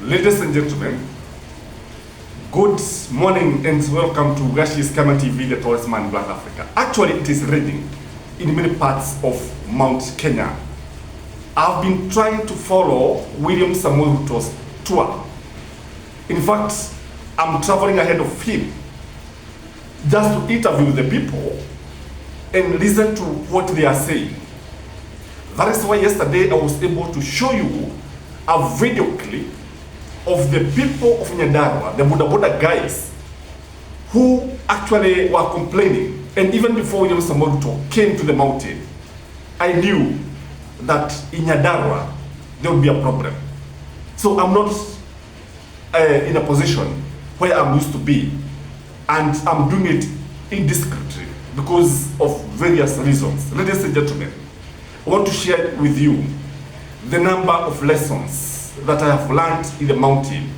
Ladies and gentlemen, good morning and welcome to Gashi's Camera TV, the tallest man in Black Africa. Actually, it is raining in many parts of Mount Kenya. I've been trying to follow William Samuel Ruto's tour. In fact, I'm traveling ahead of him just to interview the people and listen to what they are saying. That is why yesterday I was able to show you a video clip of the people of Nyandarua, the Boda Boda guys, who actually were complaining. And even before William Samuel Ruto came to the mountain, I knew that in Nyandarua there would be a problem. So I'm not in a position where I'm used to be, and I'm doing it indiscreetly because of various reasons. Ladies and gentlemen, I want to share with you the number of lessons that I have learned in the mountain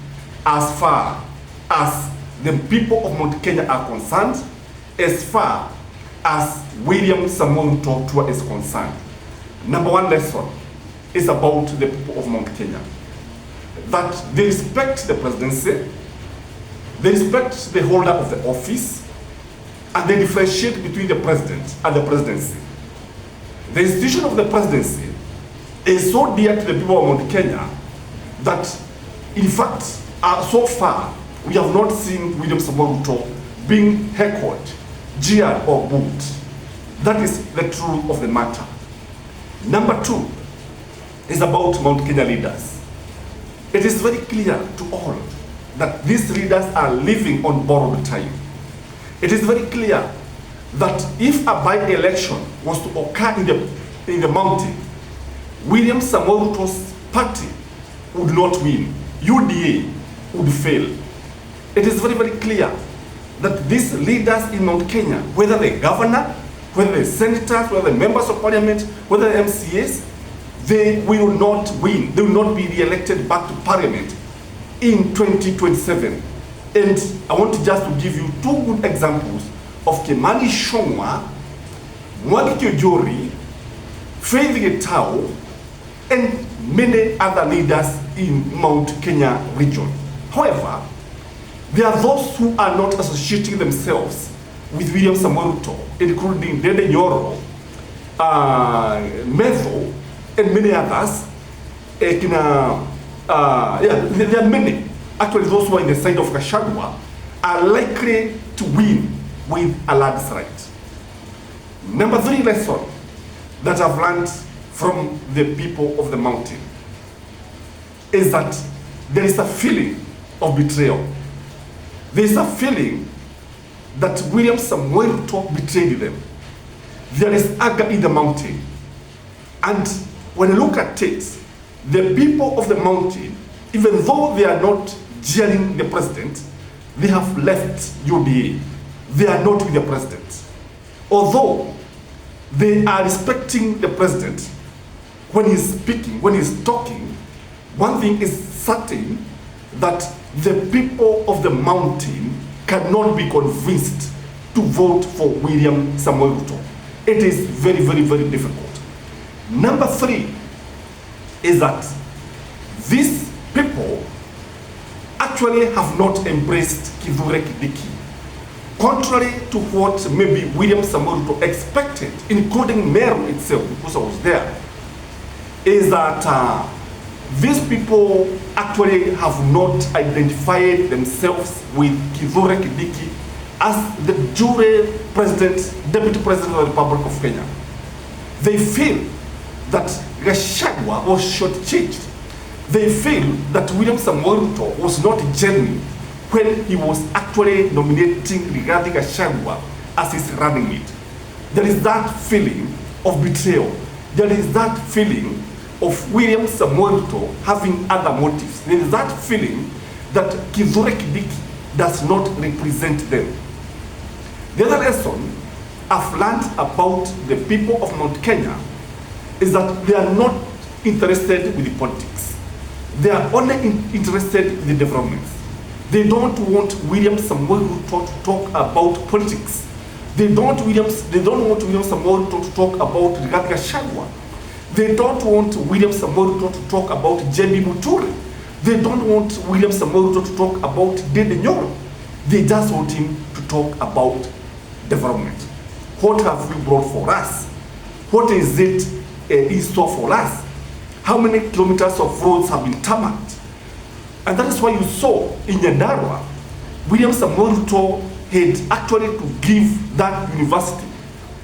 as far as the people of Mount Kenya are concerned, as far as William Samuel Ruto tour is concerned. Number one lesson is about the people of Mount Kenya. That they respect the presidency, they respect the holder of the office, and they differentiate between the president and the presidency. The institution of the presidency is so dear to the people of Mount Kenya that, in fact, so far, we have not seen William Samuel Ruto being heckled, jeered, or booed. That is the truth of the matter. Number two is about Mount Kenya leaders. It is very clear to all that these leaders are living on borrowed time. It is very clear that if a by-election was to occur in the mountain, William Samuel Ruto's party would not win. UDA would fail. It is very, very clear that these leaders in Mount Kenya, whether the governor, whether the senators, whether the members of parliament, whether the MCAs, they will not win. They will not be re-elected back to parliament in 2027. And I want just to give you two good examples of Kimani Ichung'wah, Mwangi Kiojori, Faith Gitau, and many other leaders in Mount Kenya region. However, there are those who are not associating themselves with William Samuel Ruto, including Dede Nyoro, Metho, and many others. There are many. Actually, those who are in the side of Gachagua are likely to win with a landslide. Number three lesson that I've learned from the people of the mountain is that there is a feeling of betrayal. There is a feeling that William Samuel Ruto betrayed them. There is anger in the mountain. And when you look at it, the people of the mountain, even though they are not jeering the president, they have left UDA. They are not with the president. Although they are respecting the president when he's speaking, when he's talking, one thing is certain, that the people of the mountain cannot be convinced to vote for William Samuel Ruto. It is very, very, very difficult. Number three is that these people actually have not embraced Kithure Kindiki. Contrary to what maybe William Samuel Ruto expected, including Meru itself, because I was there, is that these people actually have not identified themselves with Kithure Kindiki as the jure deputy president of the Republic of Kenya. They feel that Gachagua was shortchanged. They feel that William Samuel Ruto was not genuine when he was actually nominating Rigathi Gachagua as his running mate. There is that feeling of betrayal. There is that feeling of William Samuel Ruto having other motives. There is that feeling that Kithure Kindiki does not represent them. The other lesson I've learned about the people of Mount Kenya is that they are not interested with the politics. They are only interested in the developments. They don't want William Samuel Ruto to talk about politics. They don't want William Samuel Ruto to talk about Rigathi Gachagua. They don't want William Samuel Ruto to talk about JB Muture. They don't want William Samoei Ruto to talk about Dede Nyoro. They just want him to talk about development. What have you brought for us? What is it in store for us? How many kilometers of roads have been tarmacked? And that is why you saw in Nyandarua, William Samoei Ruto had actually to give that university,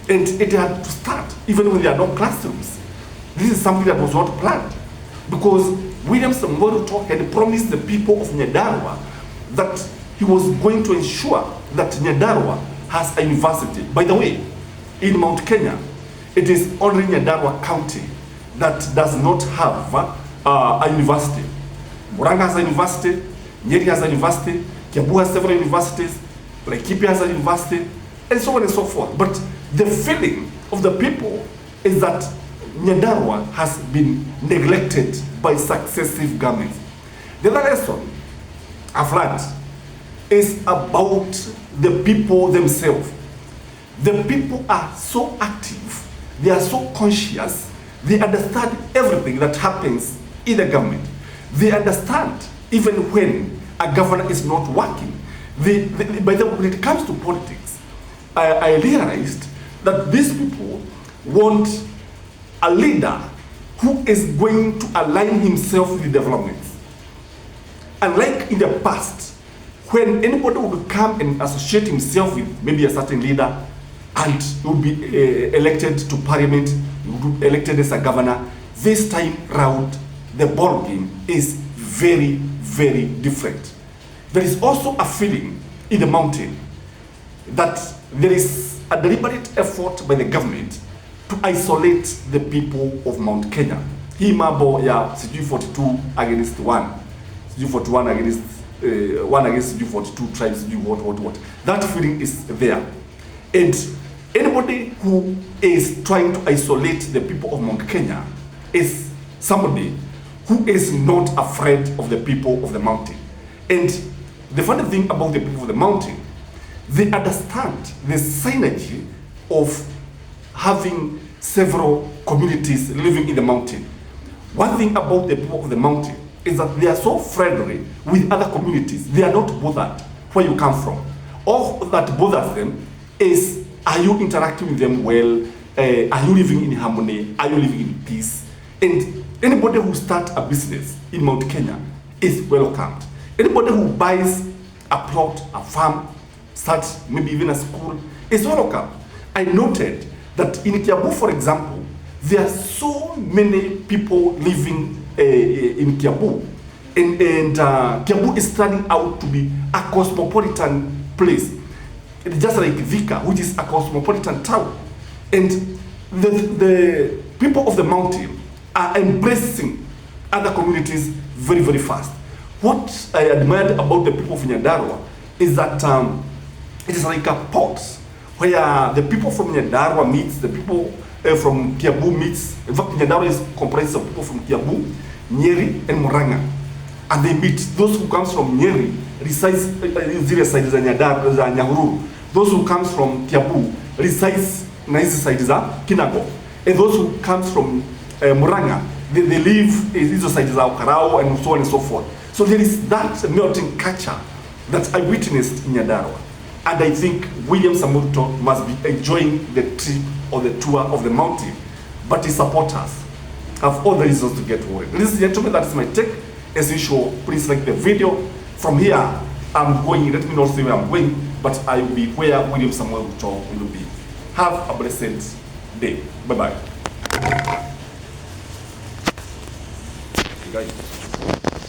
and it had to start even when there are no classrooms. This is something that was not planned, because William Samoei Ruto had promised the people of Nyandarua that he was going to ensure that Nyandarua has a university. By the way, in Mount Kenya, it is only Nyandarua County that does not have a university. Murang'a has a university, Nyeri has a university, Kiambu has several universities, Laikipia has a university, and so on and so forth. But the feeling of the people is that Nyandarua has been neglected by successive governments. The other lesson I've learned is about the people themselves. The people are so active, they are so conscious, they understand everything that happens in the government. They understand even when a governor is not working. By the way, when it comes to politics, I realized that these people want a leader who is going to align himself with developments. Unlike in the past, when anybody would come and associate himself with maybe a certain leader and would be elected to parliament, would be elected as a governor, this time round, the ball game is very, very different. There is also a feeling in the mountain that there is a deliberate effort by the government to isolate the people of Mount Kenya. Hii mambo ya sijui 42 against 1, sijui 41 against 1 against sijui 42 tribes, sijui what. That feeling is there. And anybody who is trying to isolate the people of Mount Kenya is somebody who is not afraid of the people of the mountain. And the funny thing about the people of the mountain, they understand the synergy of having several communities living in the mountain. One thing about the people of the mountain is that they are so friendly with other communities. They are not bothered where you come from. All that bothers them is, are you interacting with them well? Are you living in harmony? Are you living in peace? And anybody who starts a business in Mount Kenya is welcomed. Anybody who buys a plot, a farm, starts maybe even a school, is welcome. I noted that in Kiambu, for example, there are so many people living in Kiambu. And Kiambu is turning out to be a cosmopolitan place. It's just like Vika, which is a cosmopolitan town. And the people of the mountain are embracing other communities very, very fast. What I admired about the people of Nyandarua is that it is like a pot where the people from Nyandarua meets, the people from Kiambu meets. In fact, Nyandarua is comprised of people from Kiambu, Nyeri, and Murang'a. And they meet. Those who comes from Nyeri resides in zile side za Nyahururu. Those who comes from Kiambu resides na hizi side za Kinago. And those who comes from Murang'a, they live in hizo side za Ukarao and so on and so forth. So there is that melting culture that I witnessed in Nyandarua. And I think William Samoei Ruto must be enjoying the trip or the tour of the mountain. But his supporters have all the reasons to get worried. Ladies and gentlemen, that is my take. As usual, please like the video. From here, I'm going, let me not say where I'm going, but I will be where William Samoei Ruto will be. Have a blessed day. Bye-bye. Okay, guys.